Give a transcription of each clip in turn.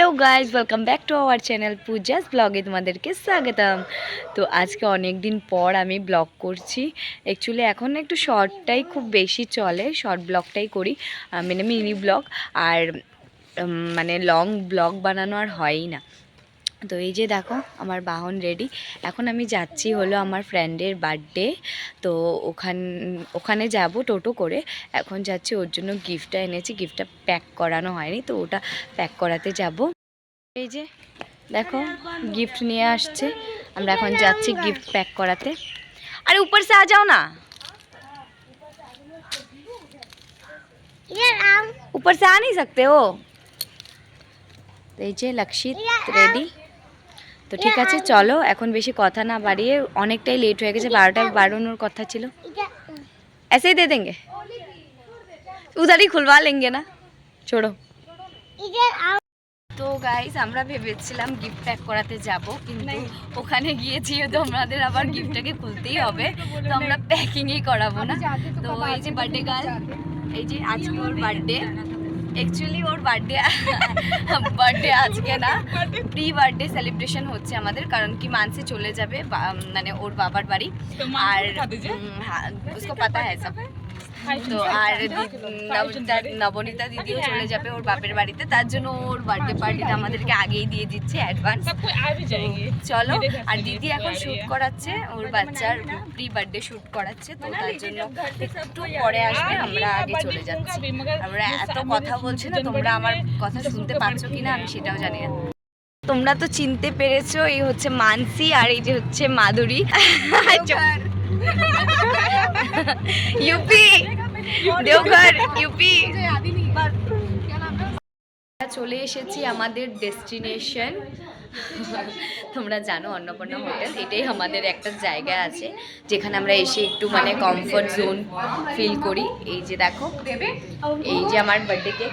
Hello guys welcome back to our channel Pooja's ब्लगे तुम्हादेरके स्वागतम। तो आज के अनेक दिन पर आमी ब्लग करছি। एक्चुअली এখন একটু শর্টটাই খুব বেশি চলে, শর্ট ব্লগটাই করি, মানে মিনি ব্লগ। আর মানে লং ব্লগ বানানো আর হয়ই না। তো এই যে দেখো আমার বাহন রেডি। এখন আমি যাচ্ছি হলো আমার ফ্রেন্ডের বার্থডে। তো ওখানে যাব টোটো করে। এখন যাচ্ছি, ওর জন্য গিফটটা এনেছি, গিফটটা প্যাক করানো হয়নি, তো ওটা প্যাক করাতে যাব। এই যে দেখো गिफ्ट নিয়ে আসছে, আমরা এখন যাচ্ছি गिफ्ट पैक कराते। अरे ऊपर से आ जाओ ना, ऊपर से आ नहीं सकते हो। तो এই যে लक्षित रेडी। তো ঠিক আছে চলো, এখন বেশি কথা না বাড়িয়ে, অনেকটাই লেট হয়ে গেছে, 12টা বাড়ানোর কথা ছিল। ऐसे ही दे देंगे, उधर ही खुलवा लेंगे ना, छोड़ो। তো গাইস আমরা ভেবেছিলাম গিফট প্যাক করাতে যাব, কিন্তু ওখানে গিয়েছি তো আমাদের আবার গিফটটাকে খুলতেই হবে, তো আমরা প্যাকিংই করাবো না। তো এই যে বার্থডে গার্ল, এই যে আজকে ওর বার্থডে। एक्चुअली ওর বার্থডে আজকে না, প্রি বার্থডে সেলিব্রেশন হচ্ছে আমাদের, কারণ কি মানসি চলে যাবে মানে ওর বাবার বাড়ি। আর হ্যাঁ उसको पता है सब। তো আর নবনীতা দিদিও চলে যাবে ওর বাপের বাড়িতে, তার জন্য ওর বার্থডে পার্টিটা আমাদেরকে আগেই দিয়ে দিচ্ছে অ্যাডভান্স। চলো, আর দিদি এখন শ্যুট করাচ্ছে ওর বাচ্চার প্রি বার্থডে শ্যুট করাচ্ছে, তো তার জন্য একটু পরে আসবে, আমরা আগে চলে যাচ্ছি। আমরা এত কথা বলছি না, তোমরা আমার কথা শুনতে পাচ্ছ কিনা আমি সেটাও জানি না। তোমরা তো চিনতে পেরেছো, এই হচ্ছে মানসি আর এই যে হচ্ছে মাধুরী। UP Deoghar UP. চলে এসেছি আমাদের ডেস্টিনেশন। তোমরা জানো অন্নপূর্ণা হোটেল, এটাই আমাদের একটা জায়গা আছে যেখানে আমরা এসে একটু মানে কমফর্ট জোন ফিল করি। এই যে দেখো, এই যে আমার বার্থডে কেক,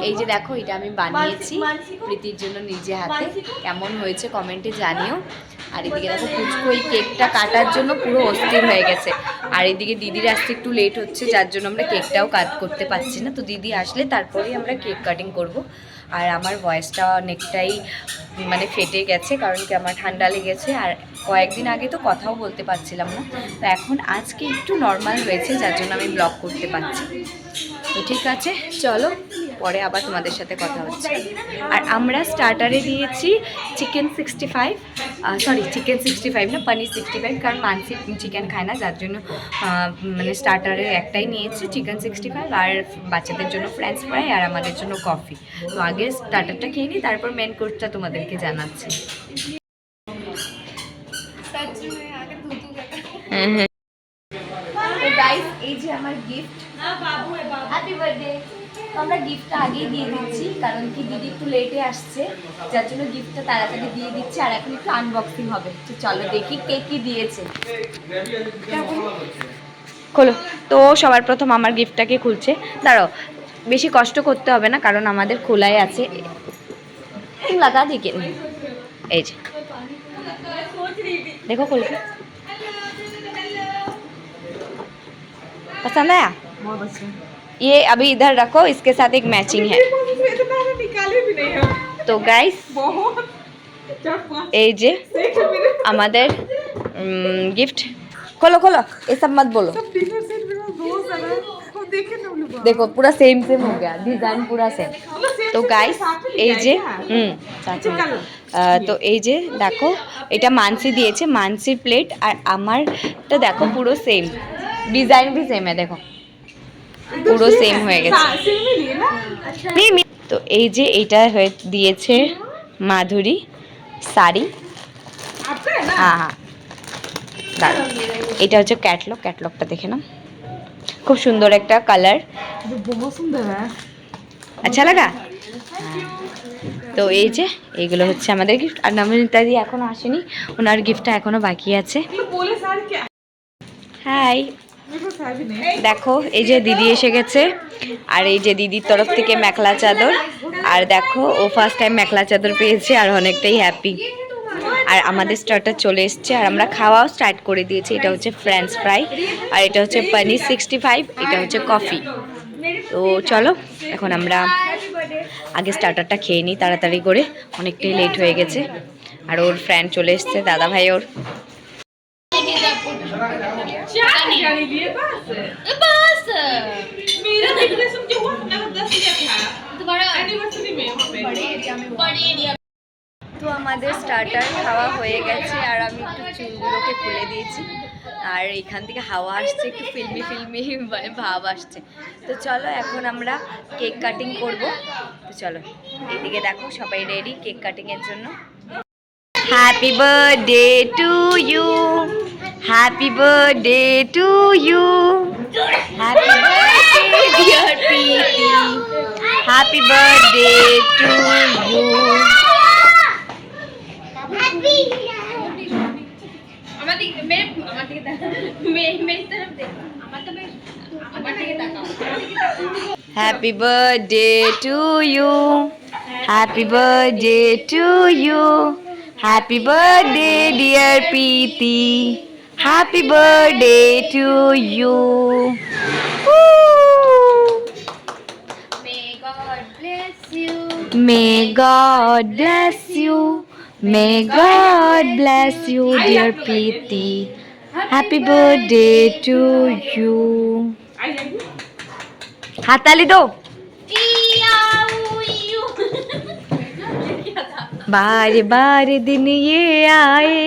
এই যে দেখো এটা আমি বানিয়েছি প্রীতির জন্য নিজে হাতে। কেমন হয়েছে কমেন্টে জানিও। আর এদিকে দেখো পুচকু এই কেকটা কাটার জন্য পুরো অস্থির হয়ে গেছে। আর এদিকে দিদির আসতে একটু লেট হচ্ছে, যার জন্য আমরা কেকটাও কাট করতে পারছি না। তো দিদি আসলে তারপরেই আমরা কেক কাটিং করব। আর আমার ভয়েসটা অনেকটাই মানে ফেটে গেছে, কারণ কি আমার ঠান্ডা লেগেছে, আর কয়েকদিন আগে তো কথাও বলতে পারছিলাম না। তো এখন আজকে একটু নর্মাল হয়েছে, যার জন্য আমি ব্লগ করতে পারছি। তো ঠিক আছে চলো, পরে আবার তোমাদের সাথে কথা হচ্ছে। আর আমরা স্টার্টারে দিয়েছি চিকেন 65, সরি চিকেন 65 না, পনির 65, কারণ মানসি চিকেন খায় না, যার জন্য মানে স্টার্টারে একটাই নিয়েছি চিকেন 65, আর বাচ্চাদের জন্য ফ্রেঞ্চ ফ্রাই, আর আমাদের জন্য কফি। তো আগে স্টার্টারটা খেয়ে নিই, তারপর মেন কোর্সটা তোমাদেরকে জানাচ্ছি। হ্যাঁ তো গাইস এই যে আমার গিফট, হ্যাপি বার্থডে। তো আমরা গিফটটা আগেই দিয়ে দিচ্ছি, কারণ কি দিদি একটু লেটে আসছে, যার জন্য গিফটটা তাড়াতাড়ি দিয়ে দিচ্ছি। আর এখন একটু আনবক্সিং হবে, তো চলো দেখি কে কি দিয়েছে। খোলো। তো সবার প্রথম আমার গিফটটাকে খুলছে, দাঁড়াও বেশি কষ্ট করতে হবে না, কারণ আমাদের খোলাই আছে। লাগা দিকে এই যে देखो खोल के, पसंद आया? ये अभी इधर रखो, इसके साथ एक मैचिंग है। तो गाइस এই যে আমাদের गिफ्ट। खोलो खोलो, ये सब मत बोलो, देखो पूरा सेम सेम हो गया, डिजाइन पूरा सेम। তো গাইস এই যে তো এই যে দেখো এটা মানসি দিয়েছে, মানসির প্লেট, আর আমারটা দেখো পুরো সেম, ডিজাইন भी सेम है, देखो পুরো সেম হয়ে গেছে। তো এই যে এটা হয়ে দিয়েছে মাধুরী শাড়ি। হ্যাঁ হ্যাঁ দাঁড়াও, এটা হচ্ছে ক্যাটলগ, ক্যাটলগটা দেখে নাও, খুব সুন্দর একটা কালার, আচ্ছা লাগা। তো এই যে এইগুলো হচ্ছে আমাদের গিফট। আর নবনীতা দি এখনো আসেনি, ওনার গিফটটা এখনো বাকি আছে। হাই, দেখো এই যে দিদি এসে গেছে, আর এই যে দিদির তরফ থেকে মেখলা চাদর। আর দেখো ও ফার্স্ট টাইম মেখলা চাদর পেয়েছে, আর অনেকটাই হ্যাপি। আর আমাদের স্টার্টার চলে এসছে, আর আমরা খাওয়াও স্টার্ট করে দিয়েছি। এটা হচ্ছে ফ্রেঞ্চ ফ্রাই, আর এটা হচ্ছে পনির 65, এটা হচ্ছে কফি। তো চলো এখন আমরা আগে স্টার্টারটা খেয়ে নিই তাড়াতাড়ি করে, অনেকটাই লেট হয়ে গেছে। আর ওর ফ্রেন্ড চলে এসছে, দাদা ভাই ওর। তো আমাদের স্টার্টার খাওয়া হয়ে গেছে আর আমি একটু চুলগুলোকে খুলে দিয়েছি। আর এখান থেকে হাওয়া আসছে, একটু ফিল্মি ফিল্মি মানে ভাব আসছে। তো চলো এখন আমরা কেক কাটিং করব। তো চলো এইদিকে দেখো সবাই রেডি কেক কাটিংয়ের জন্য। Happy birthday to you, happy birthday to you, happy birthday dear Preeti, happy birthday to you. Happy birthday to you, happy birthday to you, happy birthday dear Preeti, happy birthday to you. May God bless you, may God bless you, may God bless you dear Preeti, happy birthday to you. हाथाली दो। बार बार दिन ये आए,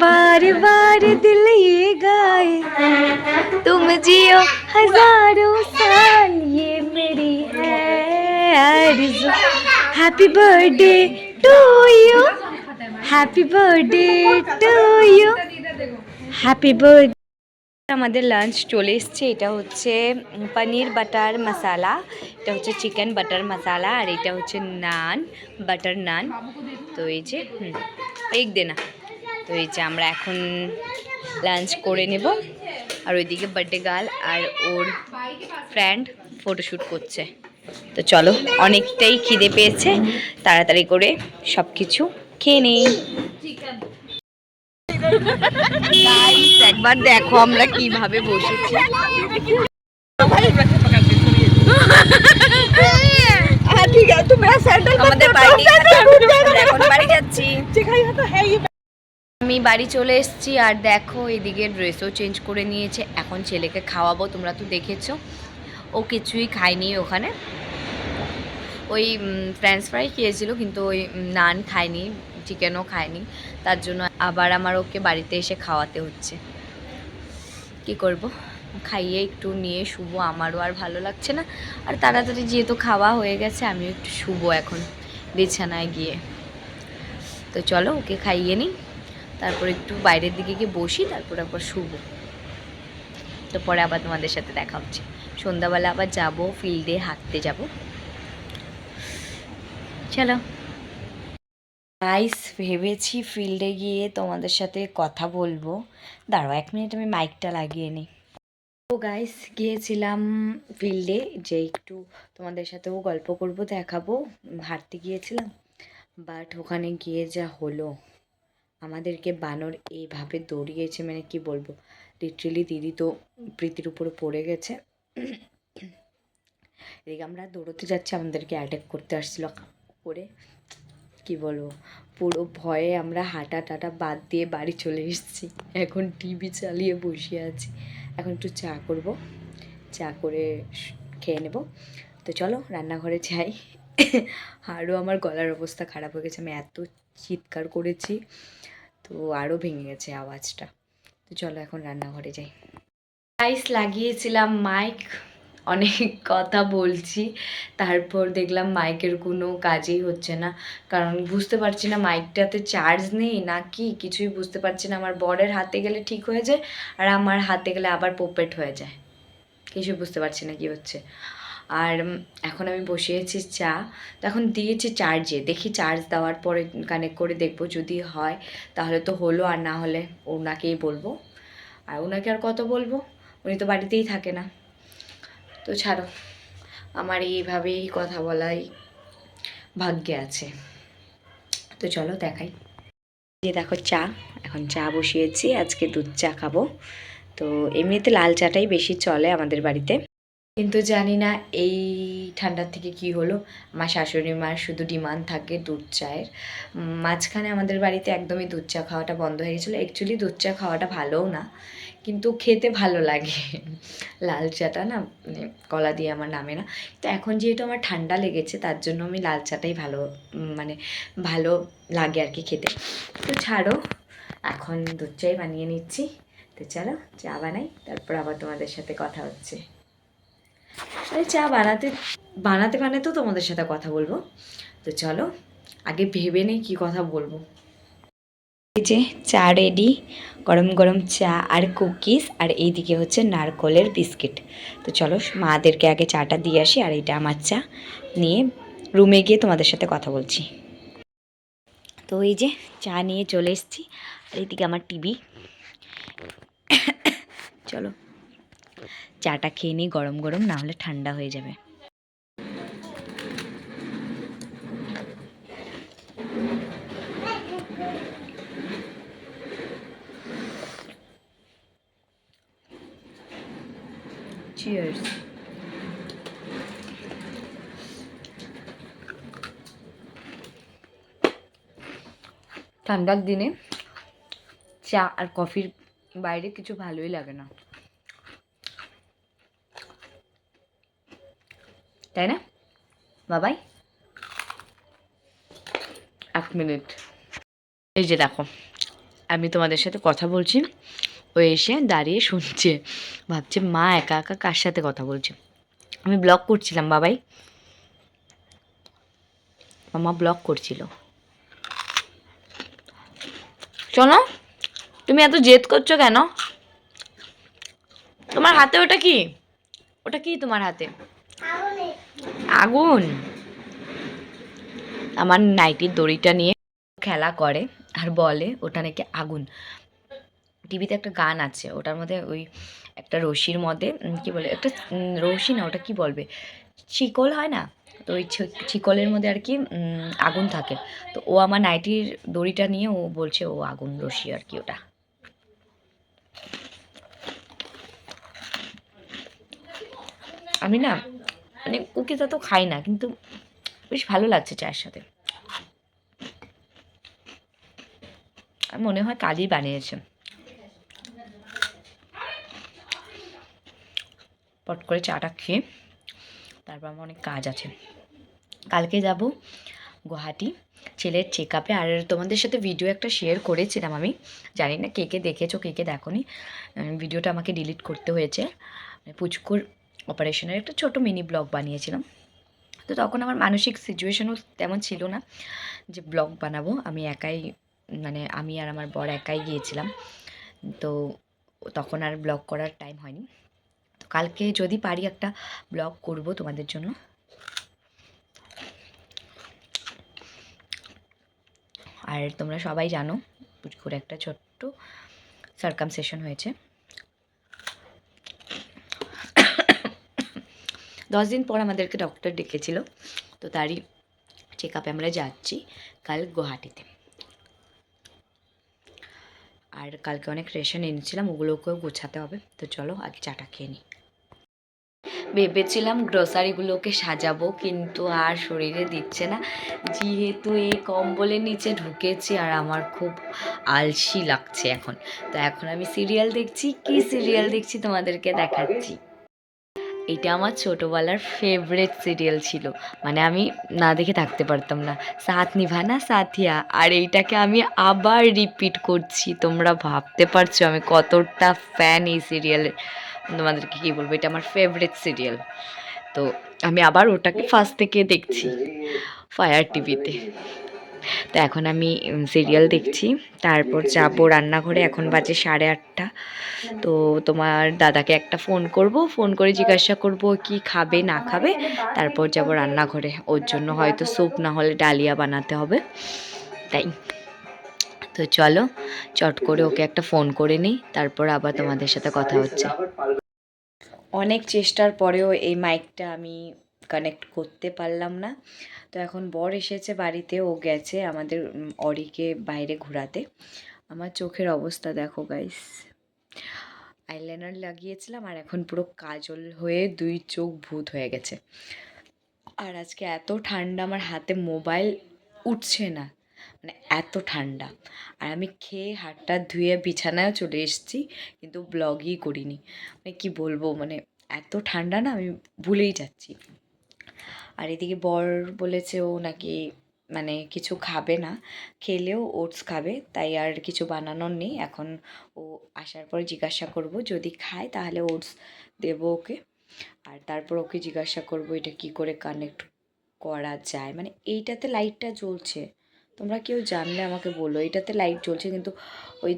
बार बार दिल ये गाए, तुम जियो हजारों साल ये मेरी है आरज़ू। Happy birthday to you, happy birthday to you, happy birthday. আমাদের লাঞ্চ চলে এসছে। এটা হচ্ছে পনির বাটার মশালা, এটা হচ্ছে চিকেন বাটার মশালা, আর এটা হচ্ছে নান, বাটার নান। তো এই যে এক দেনা। তো এই যে আমরা এখন লাঞ্চ করে নেব। আর ওইদিকে বার্থডে গার্ল আর ওর ফ্রেন্ড ফটোশ্যুট করছে। তো চলো অনেকটাই খিদে পেয়েছে, তাড়াতাড়ি করে সব কিছু খেয়ে নেই। একবার দেখো আমরা কিভাবে বসেছি। আমাদের বাড়ি, এখন বাড়ি যাচ্ছি। আমি বাড়ি চলে এসেছি আর দেখো এদিকে ড্রেসও চেঞ্জ করে নিয়েছে। এখন ছেলেকে খাওয়াবো, তোমরা তো দেখেছো ও কিছুই খায়নি ওখানে। ওই ফ্রেঞ্চ ফ্রাই খেয়েছিল কিন্তু ওই নান খায়নি, চিকেনও খায়নি। তার জন্য আবার আমার ওকে বাড়িতে এসে খাওয়াতে হচ্ছে। কি করব, খাইয়ে একটু নিয়ে শুবো, আমারও আর ভালো লাগছে না। আর তাড়াতাড়ি যেহেতু খাওয়া হয়ে গেছে আমিও একটু শুবো এখন বিছানায় গিয়ে। তো চলো ওকে খাইয়ে নিই, তারপর একটু বাইরের দিকে গিয়ে বসি, তারপর আবার শুবো। তো পরে আবার তোমাদের সাথে দেখা হচ্ছে। সন্ধ্যাবেলা আবার যাব ফিল্ডে হাঁটতে যাব। চলো গাইস, ভেবেছি ফিল্ডে গিয়ে তোমাদের সাথে কথা বলবো। দাঁড়াও 1 মিনিট আমি মাইকটা লাগিয়ে নিই। তো গাইস গিয়েছিলাম ফিল্ডে, যে একটু তোমাদের সাথেও গল্প করব, দেখাবো। হাঁটতে গিয়েছিলাম, বাট ওখানে গিয়ে যা হলো, আমাদেরকে বানর এইভাবে দৌড়িয়েছে, মানে কি বলবো, লিটারেলি দিদি তো প্রীতির উপরে পড়ে গেছে। এদিকে আমরা দৌড়তে যাচ্ছি, আমাদেরকে অ্যাটাক করতে আসছিল করে। কি বলবো, পুরো ভয়ে আমরা হাঁটা টাটা বাদ দিয়ে বাড়ি চলে এসেছি। এখন টিভি চালিয়ে বসে আছি। এখন একটু চা করব, চা করে খেয়ে নেব। তো চলো রান্নাঘরে যাই। আরও আমার গলার অবস্থা খারাপ হয়ে গেছে, আমি এত চিৎকার করেছি, তো আরও ভেঙে গেছে আওয়াজটা। তো চলো এখন রান্নাঘরে যাই। গাইস লাগিয়েছিলাম মাইক, অনেক কথা বলছি, তারপর দেখলাম মাইকের কোনো কাজই হচ্ছে না। কারণ বুঝতে পারছি না মাইকটাতে চার্জ নেই নাকি কিছুই বুঝতে পারছি না। আমার বরের হাতে গেলে ঠিক হয়ে যায়, আর আমার হাতে গেলে আবার পোপেট হয়ে যায়, কিছুই বুঝতে পারছি না কি হচ্ছে। আর এখন আমি বসিয়েছি চা, তো এখন দিয়েছি চার্জে, দেখি চার্জ দেওয়ার পরে কানেক্ট করে দেখবো, যদি হয় তাহলে তো হলো, আর না হলে ওনাকেই বলবো। আর ওনাকে আর কত বলবো, উনি তো বাড়িতেই থাকে না। তো ছাড়ো, আমার এইভাবেই কথা বলাই ভাগ্যে আছে। তো চলো দেখাই। যে দেখো চা, এখন চা বসিয়েছি, আজকে দুধ চা খাবো। তো এমনিতে লাল চাটাই বেশি চলে আমাদের বাড়িতে। কিন্তু জানি না এই ঠান্ডার থেকে কি হলো, আমার শাশুড়ি মার শুধু ডিমান্ড থাকে দুধ চায়ের। মাঝখানে আমাদের বাড়িতে একদমই দুধ চা খাওয়াটা বন্ধ হয়ে গেছিলো। অ্যাকচুয়ালি দুধ চা খাওয়াটা ভালোও না, কিন্তু খেতে ভালো লাগে। লাল চাটা না মানে গলা দিয়ে আমার নামে না। তো এখন যেহেতু আমার ঠান্ডা লেগেছে তার জন্য আমি লাল চাটাই ভালো মানে ভালো লাগে আর কি খেতে। তো ছাড়ো, এখন দুধ চাই বানিয়ে নিচ্ছি। তো চলো চা বানাই, তারপর আবার তোমাদের সাথে কথা হচ্ছে। আরে চা বানাতে বানাতে বানাতেও তোমাদের সাথে কথা বলবো। তো চলো আগে ভেবে নেই কী কথা বলবো। এই যে চা রেডি, গরম গরম চা আর কুকিজ, আর এইদিকে হচ্ছে নারকলের বিস্কিট। তো চলো মাদেরকে আগে চাটা দিয়ে আসি, আর এটা আমার চা নিয়ে রুমে গিয়ে তোমাদের সাথে কথা বলছি। তো এই যে চা নিয়ে চলে এসেছি, আর এইদিকে আমার টিভি। চলো চাটা খেয়ে নিই গরম গরম, না হলে ঠান্ডা হয়ে যাবে। চিয়ার্স। ঠান্ডার দিনে চা আর কফির বাইরে কিছু ভালোই লাগে না, তাই না বাবাই? 1 মিনিট। এই যে দেখো, আমি তোমাদের সাথে কথা বলছি, ও এসে দাঁড়িয়ে শুনছে, ভাবছে মা একা একা কার সাথে কথা বলছে। আমি ব্লগ করছিলাম বাবাই, মামা ব্লগ করছিল। শোনো, তুমি এত জেদ করছো কেন? তোমার হাতে ওটা কি? ওটা কি তোমার হাতে? আগুন। আমার নাইটির দড়িটা নিয়ে খেলা করে আর বলে ওটা নাকি আগুন। টিভিতে একটা গান আছে, ওটার মধ্যে ওই একটা রশির মধ্যে কি বলে, একটা রশি না, ওটা কি বলবে, শিকল হয় না, তো ওই শিকলের মধ্যে আর কি আগুন থাকে। তো ও আমার নাইটির দড়িটা নিয়ে ও বলছে ও আগুন রশি আর কি ওটা। আমি না মানে কুকিজটা তো খাই না, কিন্তু বেশ ভালো লাগছে চায়ের সাথে। মনে হয় কালই বানিয়েছে। পট করে চাটা খেয়ে তারপর আমার অনেক কাজ আছে। কালকে যাব গুয়াহাটি ছেলের চেক আপে। আর তোমাদের সাথে ভিডিও একটা শেয়ার করেছিলাম, আমি জানি না কে কে দেখেছো কে কে দেখোনি। ভিডিওটা আমাকে ডিলিট করতে হয়েছে। পুচকুর অপারেশনের একটা ছোট মিনি ব্লগ বানিয়েছিলাম। তো তখন আমার মানসিক সিচুয়েশনও তেমন ছিল না যে ব্লগ বানাবো। আমি একাই মানে আমি আর আমার বর একাই গিয়েছিলাম, তো তখন আর ব্লগ করার টাইম হয়নি। তো কালকে যদি পারি একটা ব্লগ করব তোমাদের জন্য। আর তোমরা সবাই জানো পুচকুর একটা ছোট্ট সার্কামসেশন হয়েছে। 10 দিন পর আমাদেরকে ডক্টর ডেকেছিল, তো তারই চেক আপে আমরা যাচ্ছি কাল গুয়াহাটিতে। আর কালকে অনেক রেশন এনেছিলাম, ওগুলোকেও গোছাতে হবে। তো চলো আগে চাটা খেয়ে নিই। ভেবেছিলাম গ্রোসারিগুলোকে সাজাবো, কিন্তু আর শরীরে দিচ্ছে না, যেহেতু এই কম্বলের নিচে ঢুকেছি আর আমার খুব আলসি লাগছে এখন। তো এখন আমি সিরিয়াল দেখছি। কি সিরিয়াল দেখছি তোমাদেরকে দেখাচ্ছি। এটা আমার ছোটোবেলার ফেভারেট সিরিয়াল ছিল, মানে আমি না দেখে থাকতে পারতাম না। সাথ নিভানা সাথিয়া, আর এইটাকে আমি আবার রিপিট করছি। তোমরা ভাবতে পারছো আমি কতটা ফ্যান এই সিরিয়ালের। তোমাদেরকে কী বলবো, এটা আমার ফেভারিট সিরিয়াল। তো আমি আবার ওটাকে ফার্স্ট থেকে দেখছি ফায়ার টিভিতে। তো এখন আমি সিরিয়াল দেখছি, তারপর যাবো রান্নাঘরে। এখন বাজে 8:30। তো তোমার দাদাকে একটা ফোন করব, ফোন করে জিজ্ঞাসা করব কি খাবে না খাবে, তারপর যাব রান্নাঘরে। ওর জন্য হয়তো স্যুপ না হলে ডালিয়া বানাতে হবে, তাই। তো চলো চট করে ওকে একটা ফোন করে নিই, তারপর আবার তোমাদের সাথে কথা হচ্ছে। অনেক চেষ্টার পরেও এই মাইকটা আমি কানেক্ট করতে পারলাম না। তো এখন বর এসেছে বাড়িতে, ও গেছে আমাদের অরিকে বাইরে ঘোরাতে। আমার চোখের অবস্থা দেখো গাইস, আইলাইনার লাগিয়েছিলাম আর এখন পুরো কাজল হয়ে ২ চোখ ভূত হয়ে গেছে। আর আজকে এত ঠান্ডা আমার হাতে মোবাইল উঠছে না, মানে এত ঠান্ডা। আর আমি খেয়ে হাত-টাত ধুয়ে বিছানায়ও চলে এসেছি, কিন্তু ব্লগই করিনি। মানে কী বলবো, মানে এত ঠান্ডা না আমি ভুলেই যাচ্ছি। আর এদিকে বর বলেছে ও নাকি মানে কিছু খাবে না, খেলেও ওটস খাবে, তাই আর কিছু বানানোর নেই। এখন ও আসার পরে জিজ্ঞাসা করব, যদি খায় তাহলে ওটস দেবো ওকে। আর তারপর ওকে জিজ্ঞাসা করব এটা কি করে কানেক্ট করা যায়। মানে এইটাতে লাইটটা জ্বলছে, তোমরা কেউ জানলে আমাকে বলো। এইটাতে লাইট জ্বলছে, কিন্তু ওই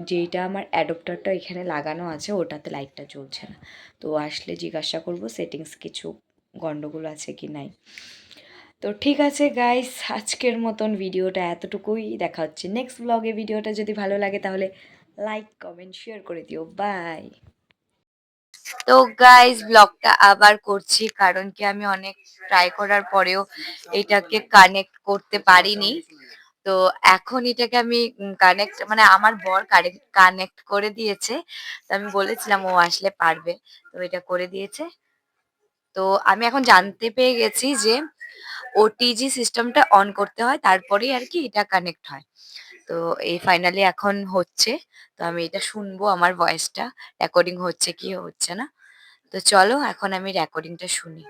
যেইটা আমার অ্যাডপ্টারটা এখানে লাগানো আছে ওটাতে লাইটটা জ্বলছে না। তো আসলে জিজ্ঞাসা করব সেটিংস কিছু গন্ডগোল আছে কি নাই। তো ঠিক আছে গাইস, আজকের মতন ভিডিওটা এতটুকুই। দেখা হচ্ছে নেক্সট ব্লগে। ভিডিওটা যদি ভালো লাগে তাহলে লাইক কমেন্ট শেয়ার করে দিও। বাই। তো গাইস, ব্লগটা আবার করছি, কারণ কি আমি অনেক ট্রাই করার পরেও এটাকে কানেক্ট করতে পারিনি। তো এখন এটাকে আমি কানেক্ট, মানে আমার বর কানেক্ট করে দিয়েছে। তো আমি বলেছিলাম ও আসলে পারবে, তো এটা করে দিয়েছে। তো আমি এখন জানতে পেরে গেছি যে ওটিজি সিস্টেমটা অন করতে হয়, তারপরেই আর কি এটা কানেক্ট হয়। তো এই ফাইনালি এখন হচ্ছে। তো আমি এটা শুনবো আমার ভয়েসটা রেকর্ডিং হচ্ছে কি হচ্ছে না। তো চলো এখন আমি রেকর্ডিংটা শুনি।